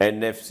NFC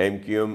MQM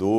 2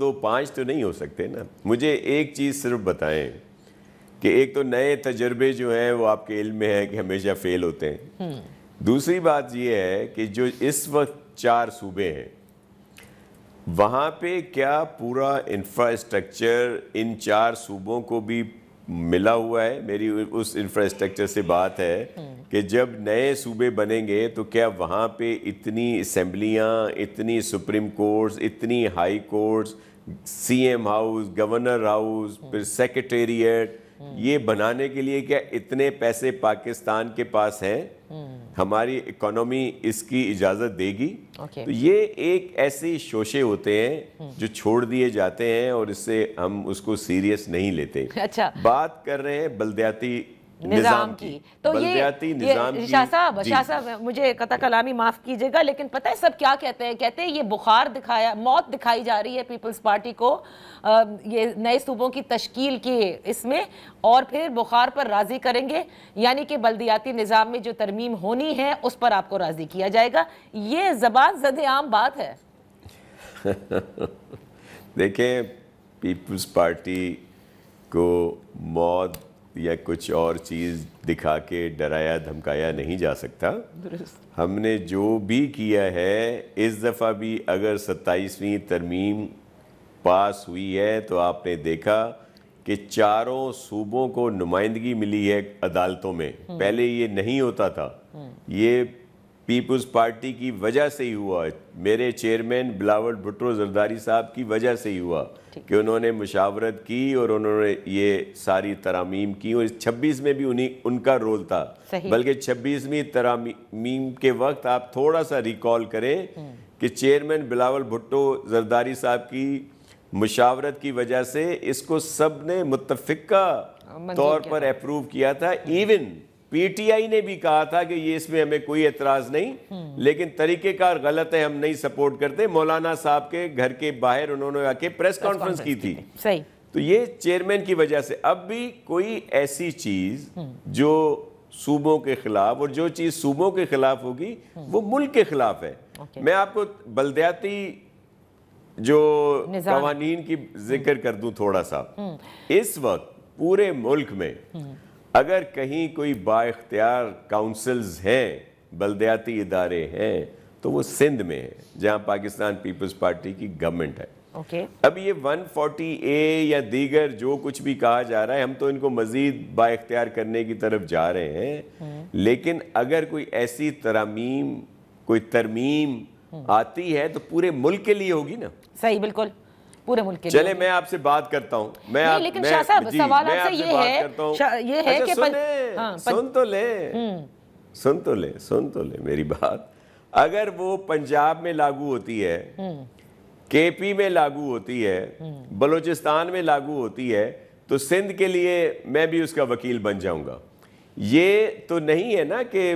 2 5 تو نہیں ہو سکتے نا. مجھے ایک چیز صرف بتائیں کہ ایک تو نئے تجربے جو ہیں وہ آپ کے علم میں ہے کہ ہمیشہ فیل ہوتے ہیں. دوسری بات یہ ہے کہ جو اس وقت 4 صوبے ہیں وہاں پہ کیا پورا انفراسٹرکچر ان 4 صوبوں کو بھی ملا ہوا ہے؟ میری اس انفراسٹرکچر سے بات ہے کہ جب نئے صوبے بنیں گے تو کیا وہاں پہ اتنی اسمبلیاں، اتنی سپریم کورٹس، اتنی high courts, C M house, governor house, پھر سیکریٹریٹ، یہ بنانے کے لیے کیا اتنے پیسے پاکستان کے پاس ہیں؟ ہماری اکانومی اس کی اجازت دے گی؟ تو یہ ایک ایسے شوشے ہوتے ہیں جو چھوڑ دیے جاتے ہیں اور اس سے ہم اس کو سیریس نہیں لیتے. اچھا، بات کر رہے ہیں بلدیاتی نظام کی. تو بلدیاتی نظام کی. شاہ صاحب مجھے قطع کلامی معاف کیجئے گا، لیکن پتہ ہے سب کیا کہتے ہیں یہ بخار موت دکھائی جا رہی ہے پیپلز پارٹی کو یہ نئے صوبوں کی تشکیل کی اس میں، اور پھر بخار پر راضی کریں گے، یعنی کہ بلدیاتی نظام میں جو ترمیم ہونی ہے اس پر آپ کو راضی کیا جائے گا. یہ زبان زد عام بات ہے. دیکھیں، پیپلز پارٹی کو موت یا کچھ اور چیز دکھا کے ڈرایا دھمکایا نہیں جا سکتا. ہم نے جو بھی کیا ہے اس دفعہ بھی اگر 27ویں ترمیم پاس ہوئی ہے تو آپ نے دیکھا کہ 4 صوبوں کو نمائندگی ملی ہے عدالتوں میں. پہلے یہ نہیں ہوتا تھا. یہ پیپلز پارٹی کی وجہ سے ہی ہوا. میرے چیئرمین بلاول بھٹو زرداری صاحب کی وجہ سے ہی ہوا کہ انہوں نے مشاورت کی اور انہوں نے یہ ساری ترامیم کی، اور 26 میں بھی ان کا رول تھا. بلکہ 26ویں ترامیم کے وقت آپ تھوڑا سا ریکال کریں کہ چیئرمین بلاول بھٹو زرداری صاحب کی مشاورت کی وجہ سے اس کو سب نے متفقہ طور پر اپروو کیا تھا. ایون پی ٹی آئی نے بھی کہا تھا کہ یہ اس میں ہمیں کوئی اعتراض نہیں، لیکن طریقہ کار غلط ہے، ہم نہیں سپورٹ کرتے. مولانا صاحب کے گھر کے باہر انہوں نے آ کے پریس کانفرنس کی تھی. تو یہ چیئرمین کی وجہ سے. اب بھی کوئی ایسی چیز جو صوبوں کے خلاف، اور جو چیز صوبوں کے خلاف ہوگی وہ ملک کے خلاف ہے. میں آپ کو بلدیاتی جو قوانین کی ذکر کر دوں تھوڑا سا. اس وقت پورے ملک میں اگر کہیں کوئی با اختیار کاؤنسلز ہیں، بلدیاتی ادارے ہیں، تو وہ سندھ میں ہے جہاں پاکستان پیپلز پارٹی کی گورنمنٹ ہے. اب یہ 140A یا دیگر جو کچھ بھی کہا جا رہا ہے، ہم تو ان کو مزید با اختیار کرنے کی طرف جا رہے ہیں. لیکن اگر کوئی ایسی کوئی ترمیم آتی ہے تو پورے ملک کے لیے ہوگی نا. صحیح، بالکل پورے ملک کے لیے. چلے میں آپ سے بات کرتا ہوں. لیکن شاہ صاحب سوال آپ سے یہ ہے کہ سن تو لے میری بات. اگر وہ پنجاب میں لاگو ہوتی ہے، کے پی میں لاگو ہوتی ہے، بلوچستان میں لاگو ہوتی ہے، تو سندھ کے لیے میں بھی اس کا وکیل بن جاؤں گا. یہ تو نہیں ہے نا کہ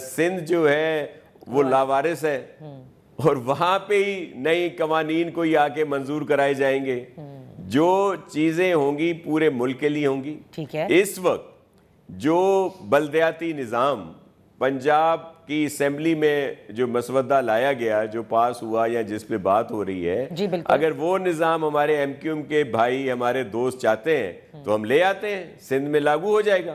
سندھ جو ہے وہ لاوارث ہے اور وہاں پہ ہی نئی قوانین کو ہی آ کے منظور کرائے جائیں گے. جو چیزیں ہوں گی پورے ملک کے لیے ہوں گی. اس وقت جو بلدیاتی نظام پنجاب کی اسمبلی میں جو مسودہ لایا گیا، جو پاس ہوا یا جس پہ بات ہو رہی ہے، اگر وہ نظام ہمارے ایم کیو ایم کے بھائی، ہمارے دوست چاہتے ہیں تو ہم لے آتے ہیں، سندھ میں لاگو ہو جائے گا.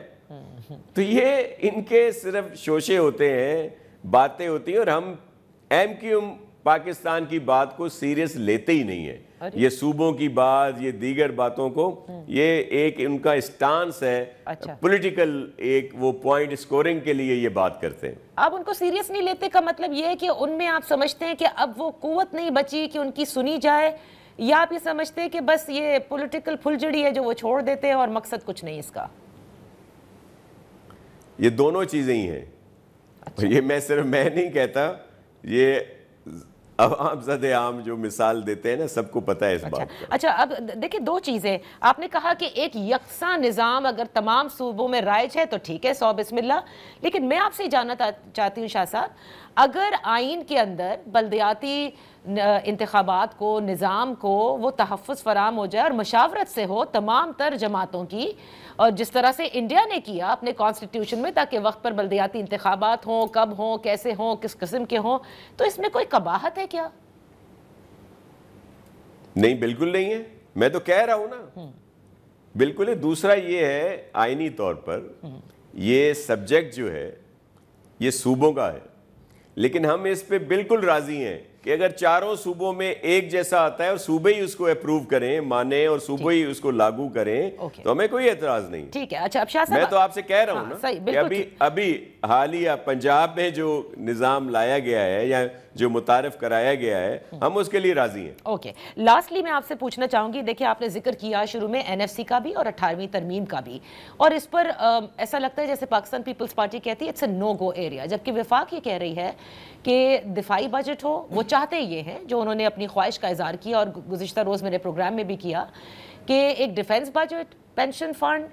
تو یہ ان کے صرف شوشے ہوتے ہیں، باتیں ہوتی ہیں، اور ہم ایم کیو ایم پاکستان کی بات کو سیریس لیتے ہی نہیں ہے. یہ صوبوں کی بات، یہ دیگر باتوں کو، یہ ایک ان کا اسٹانس ہے پولیٹیکل، ایک وہ پوائنٹ سکورنگ کے لیے یہ بات کرتے ہیں. آپ ان کو سیریس نہیں لیتے کا مطلب یہ ہے کہ ان میں آپ سمجھتے ہیں کہ اب وہ قوت نہیں بچی کہ ان کی سنی جائے، یا آپ یہ سمجھتے ہیں کہ بس یہ پولیٹیکل پھلجڑی ہے جو وہ چھوڑ دیتے ہیں اور مقصد کچھ نہیں اس کا؟ یہ دونوں چیزیں ہی ہیں. یہ میں نہیں کہتا، یہ عوام زد عام جو مثال دیتے ہیں نا، سب کو پتہ ہے اس بات کا. اچھا، اب دیکھیں 2 چیزیں. آپ نے کہا کہ ایک یکساں نظام اگر تمام صوبوں میں رائج ہے تو ٹھیک ہے، 100 بسم اللہ. لیکن میں آپ سے جاننا چاہتی ہوں شاہ صاحب، اگر آئین کے اندر بلدیاتی انتخابات کو، نظام کو وہ تحفظ فراہم ہو جائے اور مشاورت سے ہو تمام تر جماعتوں کی، اور جس طرح سے انڈیا نے کیا اپنے کانسٹیٹیوشن میں، تاکہ وقت پر بلدیاتی انتخابات ہوں، کب ہوں، کیسے ہوں، کس قسم کے ہوں، تو اس میں کوئی قباحت ہے کیا؟ نہیں بالکل نہیں ہے، میں تو کہہ رہا ہوں نا بالکل ہے. دوسرا یہ ہے آئینی طور پر یہ سبجیکٹ جو ہے یہ صوبوں کا ہے، لیکن ہم اس پہ بالکل راضی ہیں کہ اگر چاروں صوبوں میں ایک جیسا آتا ہے اور صوبے ہی اس کو اپروو کریں، مانیں اور صوبے ہی اس کو لاگو کریں تو ہمیں کوئی اعتراض نہیں. ٹھیک ہے. اچھا اب شاہ صاحب میں تو آپ سے کہہ رہا ہوں نا کہ ابھی حالیہ پنجاب میں جو نظام لایا گیا ہے یا جو متعارف کرایا گیا ہے ہم اس کے لیے راضی ہیں. اوکے لاسٹلی میں آپ سے پوچھنا چاہوں گی، دیکھیں آپ نے ذکر کیا شروع میں این ایف سی کا بھی اور 18ویں ترمیم کا بھی، اور اس پر ایسا لگتا ہے جیسے پاکستان پیپلز پارٹی کہتی ہے it's a no go area, جبکہ وفاق یہ کہہ رہی ہے کہ دفاعی بجٹ ہو. وہ چاہتے یہ ہیں جو انہوں نے اپنی خواہش کا اظہار کیا اور گزشتہ روز میرے پروگرام میں بھی کیا کہ ایک ڈیفنس بجٹ، پینشن فنڈ،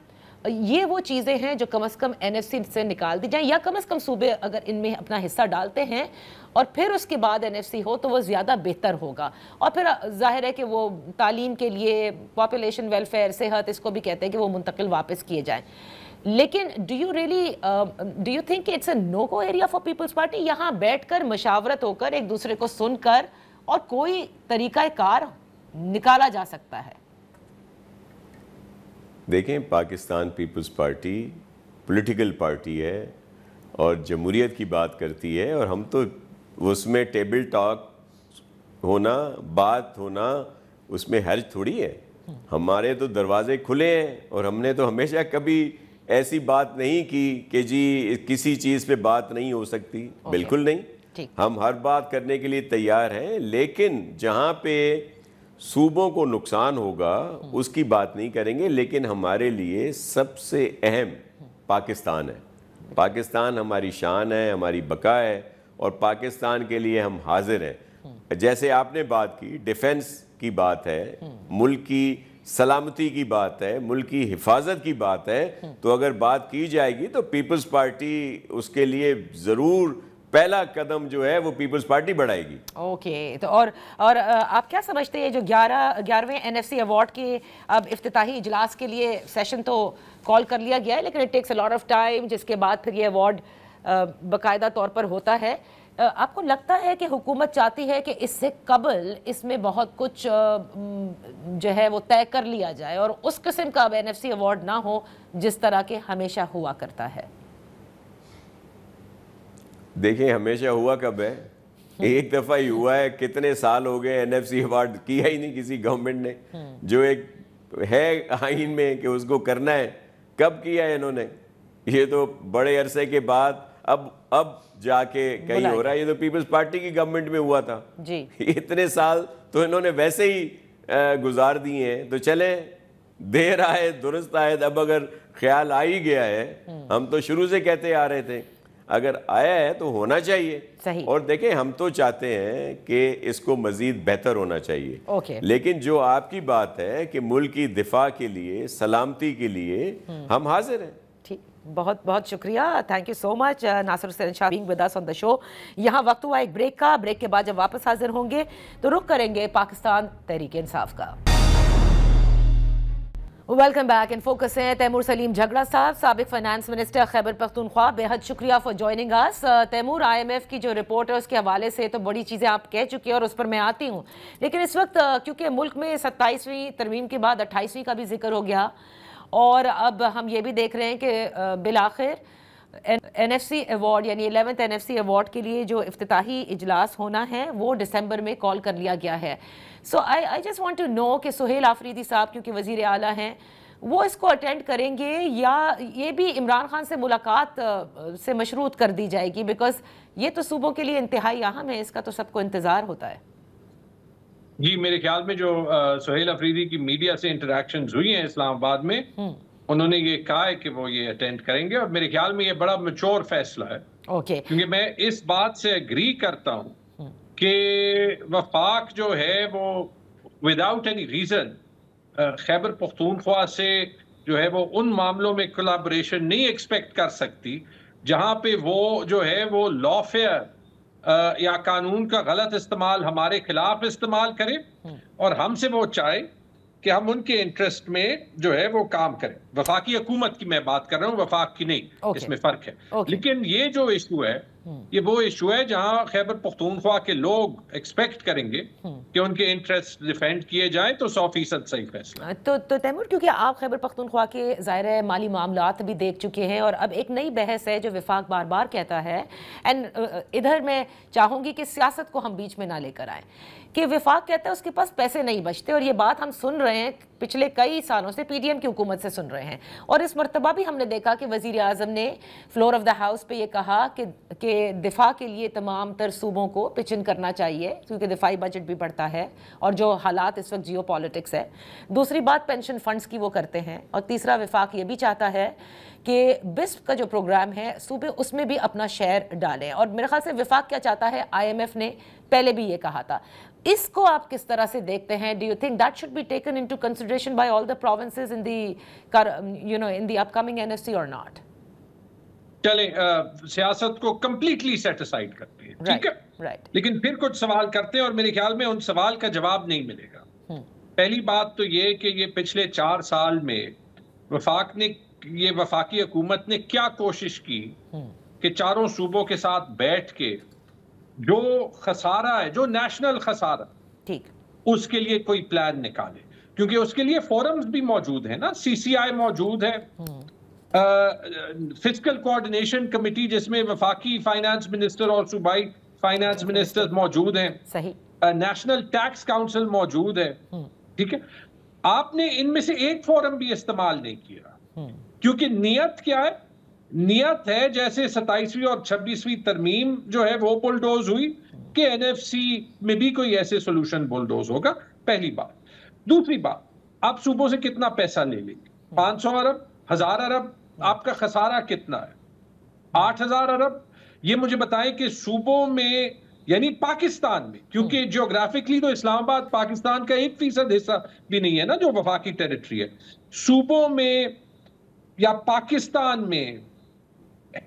یہ وہ چیزیں ہیں جو کم از کم این ایف سی سے نکال دی جائیں، یا کم از کم صوبے اگر ان میں اپنا حصہ ڈالتے ہیں اور پھر اس کے بعد این ایف سی ہو تو وہ زیادہ بہتر ہوگا. اور پھر ظاہر ہے کہ وہ تعلیم کے لیے، پاپولیشن ویلفیئر، صحت، اس کو بھی کہتے ہیں کہ وہ منتقل واپس کیے جائیں. لیکن do you think it's a no go area for Peoples Party? یہاں بیٹھ کر مشاورت ہو کر ایک دوسرے کو سن کر اور کوئی طریقہ کار نکالا جا سکتا ہے؟ دیکھیں پاکستان پیپلز پارٹی پولیٹیکل پارٹی ہے اور جمہوریت کی بات کرتی ہے، اور ہم تو اس میں ٹیبل ٹاک ہونا، بات ہونا، اس میں حرج تھوڑی ہے. ہمارے تو دروازے کھلے ہیں اور ہم نے تو ہمیشہ کبھی ایسی بات نہیں کی کہ جی کسی چیز پہ بات نہیں ہو سکتی. بالکل نہیں، ہم ہر بات کرنے کے لیے تیار ہیں، لیکن جہاں پہ صوبوں کو نقصان ہوگا اس کی بات نہیں کریں گے. لیکن ہمارے لیے سب سے اہم پاکستان ہے. پاکستان ہماری شان ہے، ہماری بقا ہے، اور پاکستان کے لیے ہم حاضر ہیں. جیسے آپ نے بات کی ڈیفنس کی بات ہے، ملک کی سلامتی کی بات ہے، ملک کی حفاظت کی بات ہے، تو اگر بات کی جائے گی تو پیپلز پارٹی اس کے لیے ضرور پہلا قدم جو ہے وہ پیپلز پارٹی بڑھائے گی. اوکے تو اور آپ کیا سمجھتے ہیں جو 11ویں این ایف سی ایوارڈ کے اب افتتاحی اجلاس کے لیے سیشن تو کال کر لیا گیا ہے، لیکن it takes a lot of time, جس کے بعد پھر یہ ایوارڈ باقاعدہ طور پر ہوتا ہے. آپ کو لگتا ہے کہ حکومت چاہتی ہے کہ اس سے قبل اس میں بہت کچھ جو ہے وہ طے کر لیا جائے اور اس قسم کا اب این ایف سی ایوارڈ نہ ہو جس طرح کے ہمیشہ ہوا کرتا ہے؟ دیکھیں ہمیشہ ہوا کب ہے؟ ایک دفعہ ہی ہوا ہے. کتنے سال ہو گئے این ایف سی ایوارڈ کیا ہی نہیں کسی گورنمنٹ نے. جو ایک ہے آئین میں کہ اس کو کرنا ہے، کب کیا ہے انہوں نے؟ یہ تو بڑے عرصے کے بعد اب جا کے کہیں ہو رہا ہے. یہ تو پیپلز پارٹی کی گورنمنٹ میں ہوا تھا. اتنے سال تو انہوں نے ویسے ہی گزار دیے ہیں. تو چلیں دیر آئے درست آئے. اب اگر خیال آ ہی گیا ہے، ہم تو شروع سے کہتے آ رہے تھے اگر آیا ہے تو ہونا چاہیے. اور دیکھیں ہم تو چاہتے ہیں کہ اس کو مزید بہتر ہونا چاہیے. لیکن جو آپ کی بات ہے کہ ملک کی دفاع کے لیے، سلامتی کے لیے ہم حاضر ہیں. بہت بہت شکریہ. Thank you so much Nasir Hussain Shah being with us on the show. یہاں وقت ہوا ایک بریک کا. بریک کے بعد جب واپس حاضر ہوں گے تو رخ کریں گے پاکستان تحریک انصاف کا. Welcome back. ان فوکس ہیں تیمور سلیم جھگڑا صاحب، سابق فائنانس منسٹر خیبر پختونخوا. بے حد شکریہ for joining us. Taimur, I M F کی جو رپورٹ ہے اس کے حوالے سے تو بڑی چیزیں آپ کہہ چکے ہیں اور اس پر میں آتی ہوں، لیکن اس وقت کیونکہ ملک میں 27ویں ترمیم کے بعد 28ویں کا بھی ذکر ہو گیا، اور اب ہم یہ بھی دیکھ رہے ہیں کہ بالآخر این ایف سی ایوارڈ یعنی 11th N F C award کے لیے جو افتتاحی اجلاس ہونا ہے وہ دسمبر میں کال کر لیا گیا ہے. So I just want to know کہ سہیل آفریدی صاحب کیونکہ وزیر اعلیٰ ہیں وہ اس کو اٹینڈ کریں گے یا یہ بھی عمران خان سے ملاقات سے مشروط کر دی جائے گی؟ بیکاز یہ تو صوبوں کے لیے انتہائی اہم ہے، اس کا تو سب کو انتظار ہوتا ہے. جی میرے خیال میں جو سہیل آفریدی کی میڈیا سے انٹریکشنز ہوئی ہیں اسلام آباد میں، انہوں نے یہ کہا ہے کہ وہ یہ اٹینڈ کریں گے، اور میرے خیال میں یہ بڑا میچور فیصلہ ہے. کیونکہ میں اس بات سے اگری کرتا ہوں کہ وفاق جو ہے وہ without any reason Khyber Pakhtunkhwa سے جو ہے وہ ان معاملوں میں کولابریشن نہیں ایکسپیکٹ کر سکتی جہاں پہ وہ جو ہے وہ لافیئر یا قانون کا غلط استعمال ہمارے خلاف استعمال کرے، اور ہم سے وہ چاہے کہ ہم ان کے انٹرسٹ میں جو ہے وہ کام کریں. وفاقی حکومت کی میں بات کر رہا ہوں، وفاق کی نہیں، اس میں فرق ہے. لیکن یہ جو ایشو ہے یہ وہ ایشو ہے جہاں خیبر پختونخوا کے لوگ ایکسپیکٹ کریں گے کہ ان کے انٹرسٹ ڈیفینڈ کیے جائیں تو 100% صحیح فیصلہ. تو تیمور، کیونکہ آپ خیبر پختونخوا کے ظاہر مالی معاملات بھی دیکھ چکے ہیں اور اب ایک نئی بحث ہے جو وفاق بار بار کہتا ہے، ادھر میں چاہوں گی کہ سیاست کو ہم بیچ میں نہ لے کر آئیں، کہ وفاق کہتا ہے اس کے پاس پیسے نہیں بچتے، اور یہ بات ہم سن رہے ہیں پچھلے کئی سالوں سے پی ڈی ایم کی حکومت سے سن رہے ہیں. اور اس مرتبہ بھی ہم نے دیکھا کہ وزیر اعظم نے فلور آف دا ہاؤس پہ یہ کہا کہ دفاع کے لیے تمام تر صوبوں کو پچ ان کرنا چاہیے کیونکہ دفاعی بجٹ بھی بڑھتا ہے اور جو حالات اس وقت جیو پالیٹکس ہے. دوسری بات پینشن فنڈز کی وہ کرتے ہیں، اور تیسرا وفاق یہ بھی چاہتا ہے کہ بسپ کا جو پروگرام ہے صوبے اس میں بھی اپنا شیئر ڈالیں. اور میرے خیال سے وفاق کیا چاہتا ہے، آئی ایم ایف نے پہلے بھی یہ کہا تھا. اس کو آپ کس طرح سے دیکھتے ہیں؟ Do you think that should be taken into consideration by all the provinces in the upcoming N F C or not? چلیں سیاست کو کمپلیٹلی سیٹ اسائڈ کرتے ہیں، ٹھیک ہے، لیکن پھر کچھ سوال کرتے ہیں اور میرے خیال میں ان سوال کا جواب نہیں ملے گا. پہلی بات تو یہ کہ یہ پچھلے 4 سال میں وفاقی حکومت نے کیا کوشش کی کہ چاروں صوبوں کے ساتھ بیٹھ کے جو خسارہ ہے، جو نیشنل خسارہ، اس کے لیے کوئی پلان نکالے، کیونکہ اس کے لیے فورمز بھی موجود ہیں نا. سی سی آئی موجود ہے، فسکل کوارڈینیشن کمیٹی جس میں وفاقی فائنانس منسٹر اور صوبائی فائنانس منسٹر موجود ہیں، نیشنل ٹیکس کاؤنسل موجود ہے، ٹھیک ہے. آپ نے ان میں سے ایک فورم بھی استعمال نہیں کیا، کیونکہ نیت کیا ہے؟ نیت ہے جیسے 27ویں اور 26ویں ترمیم جو ہے وہ بلڈوز ہوئی کہ این ایف سی میں بھی کوئی ایسے سولوشن بلڈوز ہوگا. پہلی بات. دوسری بات، آپ صوبوں سے کتنا پیسہ لے لیں گے؟ 500 ارب، 1000 ارب؟ آپ کا خسارہ کتنا ہے؟ 8000 ارب؟ یہ مجھے بتائیں کہ صوبوں میں، یعنی پاکستان میں، کیونکہ جیوگرافکلی تو اسلام آباد پاکستان کا 1% حصہ بھی نہیں ہے نا جو وفاقی ٹیریٹری ہے. صوبوں میں یا پاکستان میں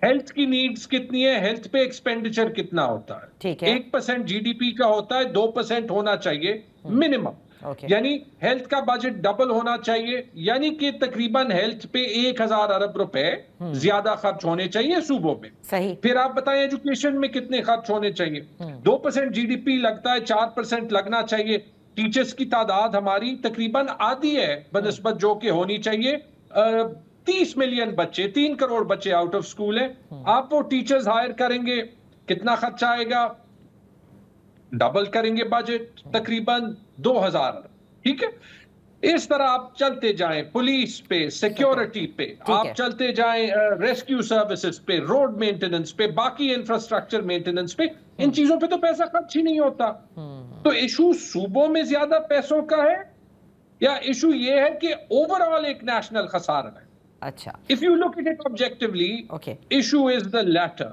ہیلتھ کی نیڈز کتنی ہے؟ ہیلتھ پہ ایکسپینڈیچر کتنا ہوتا ہے؟ 1% جی ڈی پی کا ہوتا ہے، 2% ہونا چاہیے منیمم. یعنی ہیلتھ کا بجٹ ڈبل ہونا چاہیے، یعنی کہ تقریباً ہیلتھ پہ 1000 ارب روپے زیادہ خرچ ہونے چاہیے صوبوں میں. پھر آپ بتائیں ایجوکیشن میں کتنے خرچ ہونے چاہیے؟ 2% جی ڈی پی لگتا ہے، 4% لگنا چاہیے. ٹیچرز کی تعداد ہماری تقریباً آدھی ہے بنسبت جو کہ ہونی چاہیے. 30 ملین بچے، 3 کروڑ بچے آؤٹ آف سکول ہیں. آپ وہ ٹیچرز ہائر کریں گے، کتنا خرچہ آئے گا؟ ڈبل کریں گے بجٹ، تقریباً 2000. ٹھیک ہے. اس طرح آپ چلتے جائیں پولیس پہ، سیکیورٹی پہ، آپ چلتے جائیں ریسکیو سروسز پہ، روڈ مینٹیننس پہ، باقی انفراسٹرکچر مینٹیننس پہ. ان چیزوں پہ تو پیسہ خرچ ہی نہیں ہوتا. تو ایشو صوبوں میں زیادہ پیسوں کا ہے یا ایشو یہ ہے کہ اوور آل ایک نیشنل خسارہ ہے؟ اچھا، if you look at it objectively, issue is the latter.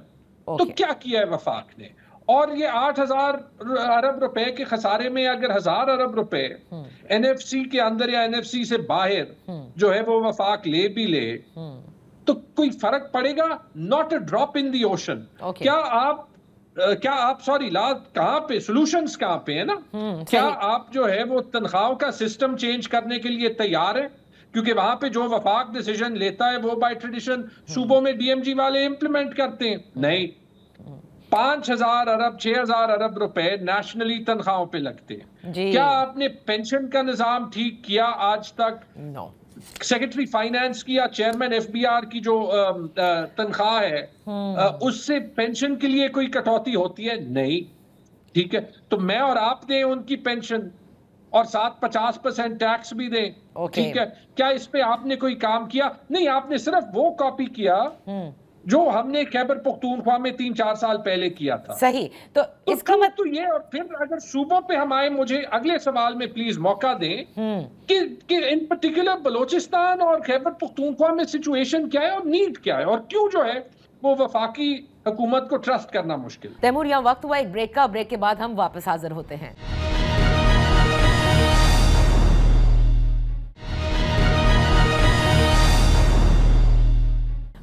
تو کیا کیا ہے وفاق نے؟ اور یہ 8000 ارب روپے کے خسارے میں اگر 1000 ارب روپے این ایف سی کے اندر یا این ایف سی سے باہر جو ہے وہ وفاق لے بھی لے تو کوئی فرق پڑے گا؟ not a drop in the ocean. کیا آپ سوری کہاں پہ سولوشنز کہاں پہ ہے نا؟ کیا آپ جو ہے وہ تنخواہوں کا سسٹم چینج کرنے کے لیے تیار ہے؟ کیونکہ وہاں پہ جو وفاق ڈیسیجن لیتا ہے وہ بائی ٹریڈیشن صوبوں میں ڈی ایم جی والے امپلیمنٹ کرتے ہیں. نہیں، 5000 ارب 6000 ارب روپے نیشنلی تنخواہوں پہ لگتے ہیں. کیا آپ نے پینشن کا نظام ٹھیک کیا آج تک؟ سیکرٹری فائنانس کی یا چیئرمین ایف بی آر کی جو تنخواہ ہے اس سے پینشن کے لیے کوئی کٹوتی ہوتی ہے؟ نہیں. ٹھیک ہے. تو میں اور آپ دیں ان کی پینشن اور ساتھ 50% ٹیکس بھی دیں. ٹھیک ہے. کیا اس پہ آپ نے کوئی کام کیا؟ نہیں، آپ نے صرف وہ کاپی کیا جو ہم نے خیبر پختونخوا میں 3-4 سال پہلے کیا تھا. صحیح. تو اس کا مطلب تو یہ، اور پھر اگر صوبوں پہ ہم آئے، مجھے اگلے سوال میں پلیز موقع دیں کہ ان پرٹیکولر بلوچستان اور خیبر پختونخوا میں سچویشن کیا ہے اور نیڈ کیا ہے اور کیوں جو ہے وہ وفاقی حکومت کو ٹرسٹ کرنا مشکل. تیمور، یہاں وقت ہوا ایک بریک کا. بریک کے بعد ہم واپس حاضر ہوتے ہیں.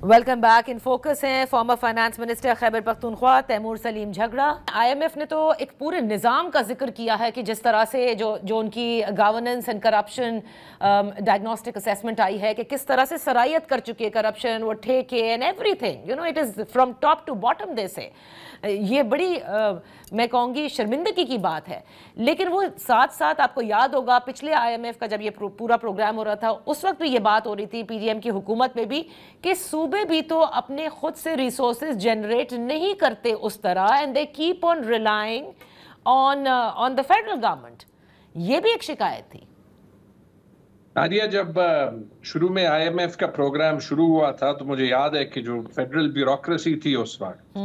Welcome back. ان فوکس ہیں farmer finance minister Khyber Pakhtunkhwa Timur سلیم جھگڑا. IMF نے تو ایک پورے نظام کا ذکر کیا ہے کہ جس طرح سے جو ان کی governance and corruption diagnostic assessment آئی ہے کہ کس طرح سے سرایت کر چکی ہے کرپشن, وہ ٹھیکے and every you know it is from top to bottom. They say یہ بڑی میں کہوں گی شرمندگی کی بات ہے. لیکن وہ ساتھ ساتھ آپ کو یاد ہوگا پچھلے IMF کا جب یہ پورا پروگرام ہو رہا تھا اس وقت بھی یہ بات ہو رہی تھی PDM کی حکومت میں بھی کہ صوبے بھی تو اپنے خود سے ریسورسز جنریٹ نہیں کرتے اس طرح, and they keep on relying on the federal government. یہ بھی ایک شکایت تھی. نادیہ, جب شروع میں IMF کا پروگرام شروع ہوا تھا تو مجھے یاد ہے کہ جو فیڈرل بیوروکریسی تھی اس وقت,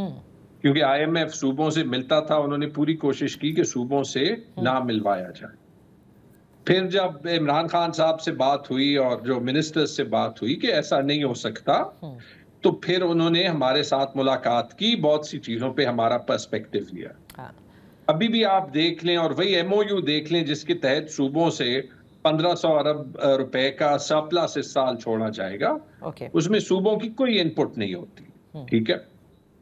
کیونکہ IMF صوبوں سے ملتا تھا, انہوں نے پوری کوشش کی کہ صوبوں سے نہ ملوایا جائے. پھر جب عمران خان صاحب سے بات ہوئی اور جو منسٹرز سے بات ہوئی کہ ایسا نہیں ہو سکتا, تو پھر انہوں نے ہمارے ساتھ ملاقات کی, بہت سی چیزوں پہ ہمارا پرسپیکٹیو لیا. ابھی بھی آپ دیکھ لیں اور وہی MOU دیکھ لیں جس کے تحت صوبوں سے 1500 ارب روپے کا سرپلس اس سال چھوڑا جائے گا, اس میں صوبوں کی کوئی ان پٹ نہیں ہوتی. ٹھیک ہے,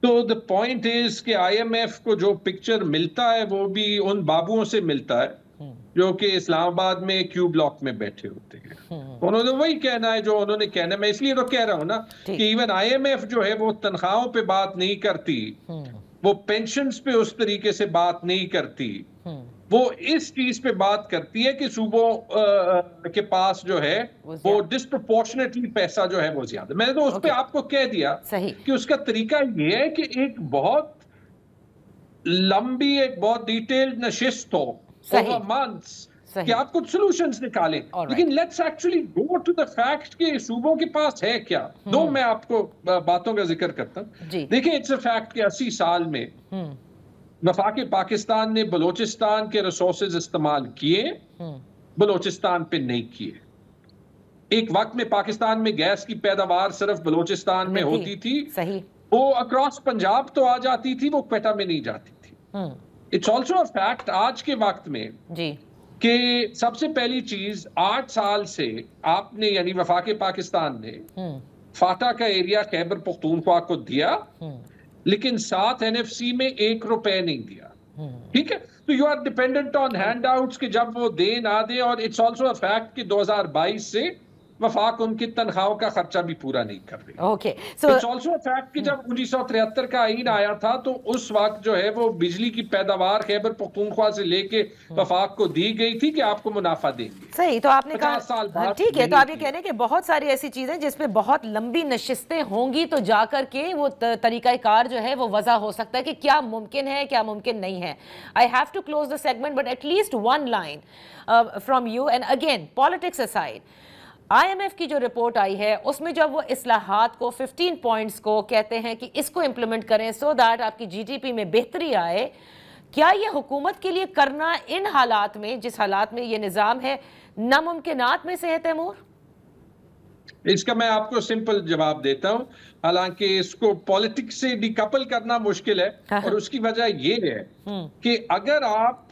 تو the point is کہ IMF کو جو پکچر ملتا ہے وہ بھی ان بابوؤں سے ملتا ہے جو کہ اسلام آباد میں کیو بلاک میں بیٹھے ہوتے ہیں. انہوں نے وہی کہنا ہے جو انہوں نے کہنا ہے. میں اس لیے تو کہہ رہا ہوں نا کہ ایون IMF جو ہے وہ تنخواہوں پہ بات نہیں کرتی, وہ پینشنز پہ اس طریقے سے بات نہیں کرتی, وہ اس چیز پہ بات کرتی ہے کہ صوبوں کے پاس جو ہے وہ ڈسپرپورشنیٹلی پیسہ جو ہے وہ زیادہ. میں نے تو اس پہ آپ کو کہہ دیا کہ اس کا طریقہ یہ ہے کہ ایک بہت لمبی ایک بہت ڈیٹیلڈ نشست ہو over months کہ آپ کچھ سولوشنز نکالیں, لیکن let's actually go to the fact کہ صوبوں کے پاس ہے کیا. دو میں آپ کو باتوں کا ذکر کرتا ہوں. دیکھیں, اٹس اے فیکٹ کہ 80 سال میں وفاق پاکستان نے بلوچستان کے ریسورسز استعمال کیے, بلوچستان پہ نہیں کیے. ایک وقت میں پاکستان میں گیس کی پیداوار صرف بلوچستان میں ہوتی تھی, وہ اکراس پنجاب تو آ جاتی تھی, وہ کوئٹہ میں نہیں جاتی تھی. اٹس آلسو اے فیکٹ آج کے وقت میں کہ سب سے پہلی چیز 8 سال سے آپ نے یعنی وفاق پاکستان نے فاٹا کا ایریا خیبر پختونخوا کو دیا, لیکن ساتھ NFC میں 1 روپے نہیں دیا. ٹھیک ہے, تو you are dependent on handouts کہ جب وہ دے نہ دے. اور اٹس آلسو اے فیکٹ کہ 2022 سے وفاق ان کی تنخواہوں کا خرچہ بھی پورا نہیں کر رہی. Okay, so it's also a fact کہ جب 1973 کا آئین آیا تھا تو اس وقت جو ہے وہ بجلی کی پیداوار خیبر پختونخوا سے لے کے وفاق کو دی گئی تھی کہ آپ کو منافع دیں گے. صحیح, تو آپ نے کہا ٹھیک ہے, تو آپ یہ کہہ رہے ہیں کہ بہت ساری ایسی چیزیں جس پہ بہت لمبی نشستیں ہوں گی تو جا کر کے وہ طریقہ کار جو ہے وہ وضع ہو سکتا ہے کہ کیا ممکن ہے کیا ممکن نہیں ہے. I have to close the segment, but at least one line from you, and again politics aside, IMF کی جو رپورٹ آئی ہے اس میں جب وہ اصلاحات کو 15 پوائنٹس کو کہتے ہیں کہ اس کو امپلیمنٹ کریں سو دیٹ آپ کی GDP میں بہتری آئے, کیا یہ حکومت کے لیے کرنا ان حالات میں جس حالات میں یہ نظام ہے ناممکنات میں سے ہے تیمور؟ اس کا میں آپ کو سمپل جواب دیتا ہوں, حالانکہ اس کو پولیٹکس سے ڈیکپل کرنا مشکل ہے, اور اس کی وجہ یہ ہے کہ اگر آپ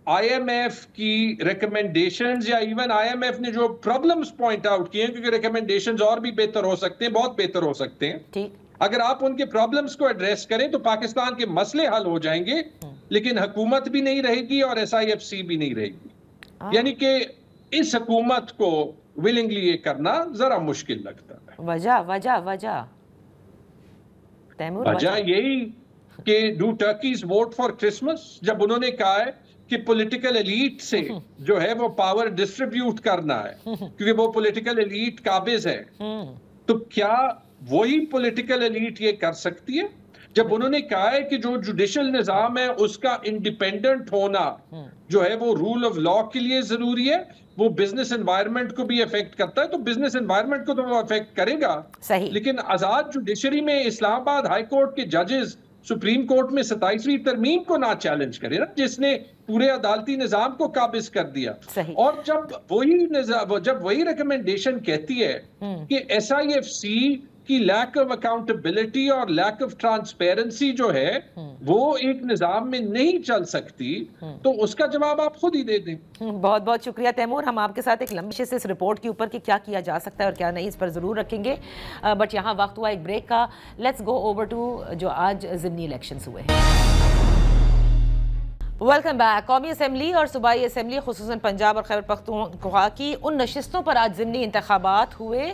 IMF کی ریکمنڈیشنز یا ایون IMF نے جو پرابلمز پوائنٹ آؤٹ کیے ہیں, کیونکہ ریکمنڈیشنز اور بھی بہتر ہو سکتے ہیں, بہت بہتر ہو سکتے ہیں, اگر آپ ان کے پرابلمز کو ایڈریس کریں تو پاکستان کے مسئلے حل ہو جائیں گے, لیکن حکومت بھی نہیں رہے گی اور SIFC بھی نہیں رہے گی. یعنی کہ اس حکومت کو ولنگلی یہ کرنا ذرا مشکل لگتا ہے. وجہ یہی کہ ڈو ٹرکیز ووٹ فار کرسمس, جب انہوں نے کہا ہے کہ پولیٹیکل ایلیٹ سے جو ہے وہ پاور ڈسٹریبیوٹ کرنا ہے کیونکہ وہ پولیٹیکل ایلیٹ قابض ہے, تو کیا وہی پولیٹیکل ایلیٹ یہ کر سکتی ہے؟ جب انہوں نے کہا ہے کہ جو جوڈیشل نظام ہے اس کا انڈیپینڈنٹ ہونا جو ہے وہ رول آف لا کے لیے ضروری ہے, وہ بزنس انوائرمنٹ کو بھی افیکٹ کرتا ہے, تو بزنس انوائرمنٹ کو تو وہ افیکٹ کرے گا, لیکن آزاد جوڈیشری میں اسلام آباد ہائی کورٹ کے ججز سپریم کورٹ میں 27ویں ترمیم کو نہ چیلنج کرے نا, جس نے پورے عدالتی نظام کو قابض کر دیا. اور جب وہی ریکمنڈیشن کہتی ہے کہ SIFC کی لیک آف اکاؤنٹیبلٹی اور لیک آف ٹرانسپیرنسی جو ہے وہ ایک نظام میں نہیں چل سکتی، تو اس کا جواب آپ خود ہی دے دیں۔ بہت بہت شکریہ تیمور، ہم آپ کے ساتھ ایک لمبی سے اس رپورٹ کے اوپر کہ کیا کیا جا سکتا ہے اور کیا نہیں اس پر ضرور رکھیں گے، بٹ یہاں وقت ہوا ایک بریک کا۔ لیٹس گو اوور ٹو جو آج ضمنی الیکشنز ہوئے ہیں۔ Welcome back. قومی اسمبلی اور صوبائی اسمبلی خصوصاً پنجاب اور خیبر پختونخوا کی ان نشستوں پر آج ضمنی انتخابات ہوئے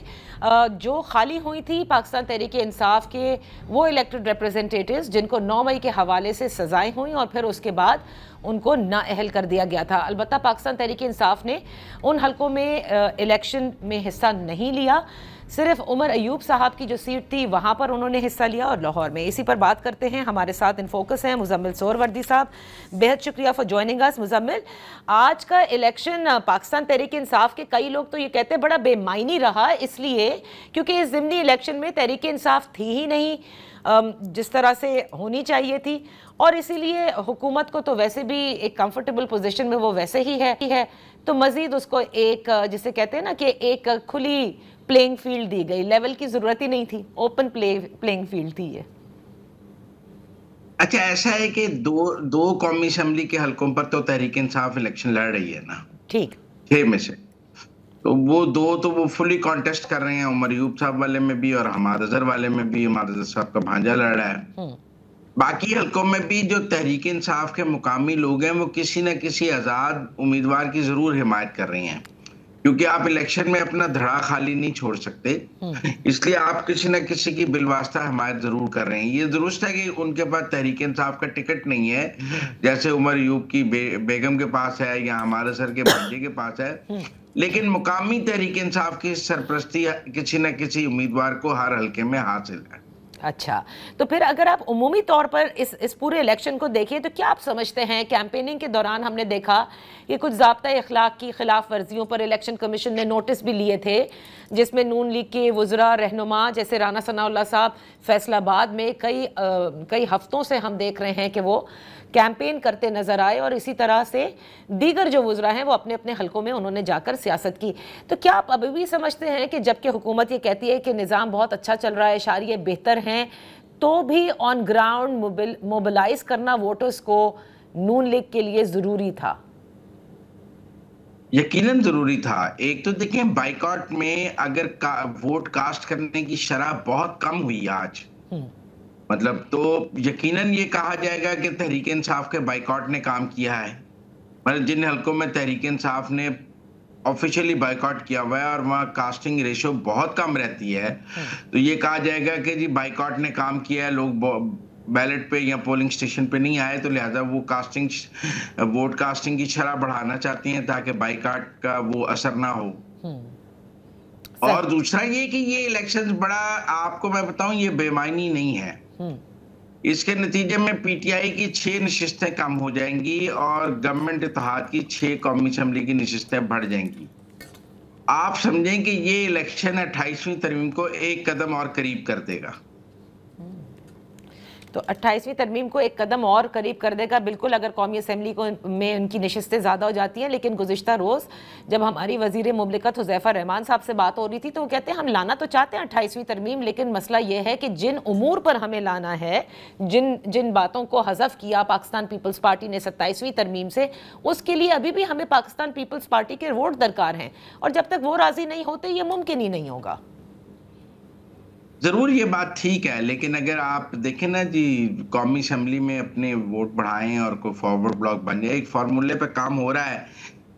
جو خالی ہوئی تھی پاکستان تحریک انصاف کے وہ الیکٹڈ ریپریزنٹیٹیوز جن کو 9 مئی کے حوالے سے سزائیں ہوئیں اور پھر اس کے بعد ان کو نااہل کر دیا گیا تھا۔ البتہ پاکستان تحریک انصاف نے ان حلقوں میں الیکشن میں حصہ نہیں لیا، صرف عمر ایوب صاحب کی جو سیٹ تھی وہاں پر انہوں نے حصہ لیا اور لاہور میں۔ اسی پر بات کرتے ہیں، ہمارے ساتھ ان فوکس ہیں مزمل سہروردی صاحب، بہت شکریہ فار جوائننگ اس۔ مزمل، آج کا الیکشن پاکستان تحریک انصاف کے کئی لوگ تو یہ کہتے ہیں بڑا بے معنی رہا، اس لیے کیونکہ اس ضمنی الیکشن میں تحریک انصاف تھی ہی نہیں جس طرح سے ہونی چاہیے تھی، اور اسی لیے حکومت کو تو ویسے بھی ایک کمفرٹیبل پوزیشن میں وہ ویسے ہی ہے، تو مزید اس کو ایک جسے کہتے ہیں نا کہ ایک کھلی پلینگ فیلڈ دی گئی، لیول کی ضرورت ہی نہیں تھی، اوپن پلینگ فیلڈ تھی یہ۔ اچھا ایسا ہے کہ دو قومی اسمبلی کے حلقوں پر تو تحریک انصاف الیکشن لڑ رہی ہے نا، ٹھیک 6 میں سے، تو وہ دو تو وہ فلی کانٹیسٹ کر رہے ہیں، عمر ایوب صاحب والے میں بھی اور حماد اظہر والے میں بھی حماد اظہر صاحب کا بھانجا لڑ رہا ہے۔ باقی حلقوں میں بھی جو تحریک انصاف کے مقامی لوگ ہیں وہ کسی نہ کسی آزاد امیدوار کی ضرور حمایت کر رہی ہیں، کیونکہ آپ الیکشن میں اپنا دھڑا خالی نہیں چھوڑ سکتے، اس لیے آپ کسی نہ کسی کی بالواسطہ حمایت ضرور کر رہے ہیں۔ یہ درست ہے کہ ان کے پاس تحریک انصاف کا ٹکٹ نہیں ہے، جیسے عمر ایوب کی بیگم کے پاس ہے یا ہمارے سر کے بھانجے کے پاس ہے، لیکن مقامی تحریک انصاف کی سرپرستی کسی نہ کسی امیدوار کو ہر حلقے میں حاصل ہے۔ اچھا، تو پھر اگر آپ عمومی طور پر اس پورے الیکشن کو دیکھیں تو کیا آپ سمجھتے ہیں؟ کیمپیننگ کے دوران ہم نے دیکھا کہ کچھ ضابطۂ اخلاق کی خلاف ورزیوں پر الیکشن کمیشن نے نوٹس بھی لیے تھے، جس میں نون لیگ کے وزراء رہنما جیسے رانا ثناء اللہ صاحب فیصل آباد میں کئی ہفتوں سے ہم دیکھ رہے ہیں کہ وہ کیمپین کرتے نظر آئے، اور اسی طرح سے دیگر جو وزراء ہیں وہ اپنے اپنے حلقوں میں انہوں نے جا کر سیاست کی۔ تو کیا آپ ابھی بھی سمجھتے ہیں کہ جبکہ حکومت یہ کہتی ہے کہ نظام بہت اچھا چل رہا ہے، اشاریے بہتر ہیں، تو بھی آن گراؤنڈ موبلائز کرنا ووٹرز کو نون لیگ کے لیے ضروری تھا؟ یقیناً ضروری تھا۔ ایک تو دیکھیں بائیکاٹ میں اگر ووٹ کاسٹ کرنے کی شرح بہت کم ہوئی آج، مطلب تو یقیناً یہ کہا جائے گا کہ تحریک انصاف کے بائیکاٹ نے کام کیا ہے، مطلب جن حلقوں میں تحریک انصاف نے آفیشیلی بائیکاٹ کیا ہوا ہے اور وہاں کاسٹنگ ریشو بہت کم رہتی ہے، تو یہ کہا جائے گا کہ جی بائیکاٹ نے کام کیا ہے، لوگ بیلٹ پہ یا پولنگ سٹیشن پہ نہیں آئے، تو لہٰذا وہ ووٹ کاسٹنگ کی شرح بڑھانا چاہتی ہیں تاکہ بائیکاٹ کا وہ اثر نہ ہو۔ اور دوسرا یہ کہ یہ الیکشن بڑا، آپ کو میں بتاؤں، یہ بے معنی نہیں ہے۔ اس کے نتیجے میں پی ٹی آئی کی 6 نشستیں کم ہو جائیں گی اور گورنمنٹ اتحاد کی 6 قومی اسمبلی کی نشستیں بڑھ جائیں گی۔ آپ سمجھیں کہ یہ الیکشن 28ویں ترمیم کو ایک قدم اور قریب کر دے گا۔ تو 28ویں ترمیم کو ایک قدم اور قریب کر دے گا، بالکل، اگر قومی اسمبلی میں ان کی نشستیں زیادہ ہو جاتی ہیں۔ لیکن گزشتہ روز جب ہماری وزیر مملکت حذیفہ رحمان صاحب سے بات ہو رہی تھی تو وہ کہتے ہیں ہم لانا تو چاہتے ہیں 28ویں ترمیم، لیکن مسئلہ یہ ہے کہ جن امور پر ہمیں لانا ہے، جن باتوں کو حذف کیا پاکستان پیپلز پارٹی نے 27ویں ترمیم سے، اس کے لیے ابھی بھی ہمیں پاکستان پیپلز پارٹی کے ووٹ درکار ہیں، اور جب تک وہ راضی نہیں ہوتے یہ ممکن ہی نہیں ہوگا۔ ضرور یہ بات ٹھیک ہے، لیکن اگر آپ دیکھیں نا جی قومی اسمبلی میں اپنے ووٹ بڑھائیں اور کوئی فارورڈ بلاک بن جائے، ایک فارمولے پہ کام ہو رہا ہے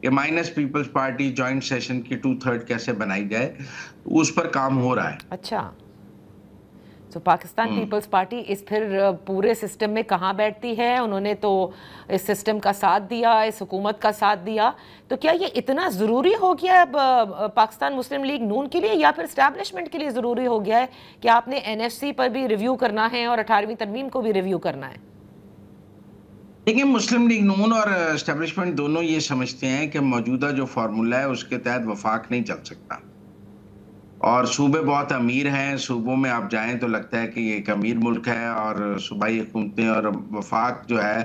کہ minus Peoples Party joint session کی 2/3 کیسے بنائی جائے، اس پر کام ہو رہا ہے۔ اچھا، تو پاکستان پیپلز پارٹی اس پھر پورے سسٹم میں کہاں بیٹھتی ہے؟ انہوں نے تو اس سسٹم کا ساتھ دیا، اس حکومت کا ساتھ دیا، تو کیا یہ اتنا ضروری ہو گیا ہے اب پاکستان مسلم لیگ نون کے لیے، یا پھر اسٹیبلشمنٹ کے لیے ضروری ہو گیا ہے کہ آپ نے NFC پر بھی ریویو کرنا ہے اور 18ویں ترمیم کو بھی ریویو کرنا ہے؟ دیکھیں مسلم لیگ نون اور اسٹیبلشمنٹ دونوں یہ سمجھتے ہیں کہ موجودہ جو فارمولہ ہے اس کے تحت وفاق نہیں چل سکتا، اور صوبے بہت امیر ہیں، صوبوں میں آپ جائیں تو لگتا ہے کہ یہ ایک امیر ملک ہے، اور صوبائی حکومتیں اور وفاق جو ہے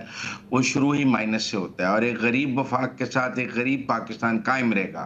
وہ شروع ہی مائنس سے ہوتا ہے، اور ایک غریب وفاق کے ساتھ ایک غریب پاکستان قائم رہے گا۔